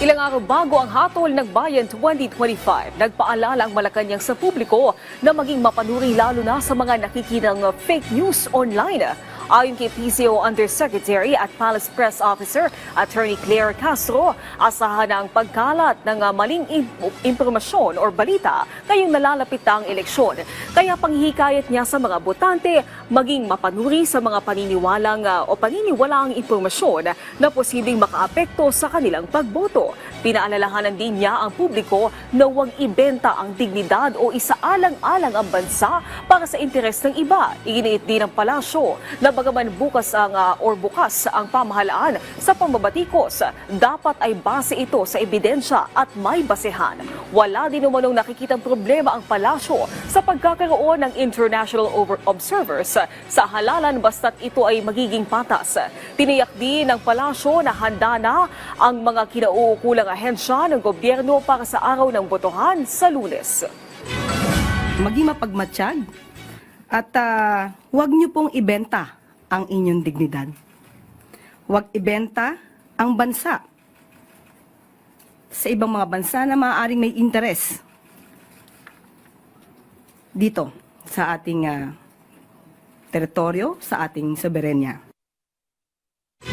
Ilang araw bago ang hatol ng Bayan 2025, nagpaalala ang Malacanang sa publiko na maging mapanuri lalo na sa mga nakikinang fake news online. Ayon kay PCO Undersecretary at Palace Press Officer Attorney Claire Castro, asahan na ang pagkalat ng maling impormasyon o balita ngayong nalalapit ang eleksyon. Kaya panghihikayat niya sa mga botante maging mapanuri sa mga paniniwalaang impormasyon na posibleng makaapekto sa kanilang pagboto. Pinaalalahanan din niya ang publiko na huwag ibenta ang dignidad o isaalang-alang ang bansa para sa interes ng iba. Iginiit din ng palasyo na bagaman bukas ang pamahalaan sa pambabatikos, dapat ay base ito sa ebidensya at may basehan. Wala din umanong nakikitang problema ang palasyo sa pagkakaroon ng international observers sa halalan basta't ito ay magiging patas. Tiniyak din ng palasyo na handa na ang mga kinauukulang ahensya ng gobyerno para sa araw ng botohan sa Lunes. Maging mapagmatsyag at huwag niyo pong ibenta ang inyong dignidad. Huwag ibenta ang bansa sa ibang mga bansa na maaaring may interes dito sa ating teritoryo, sa ating soberenya.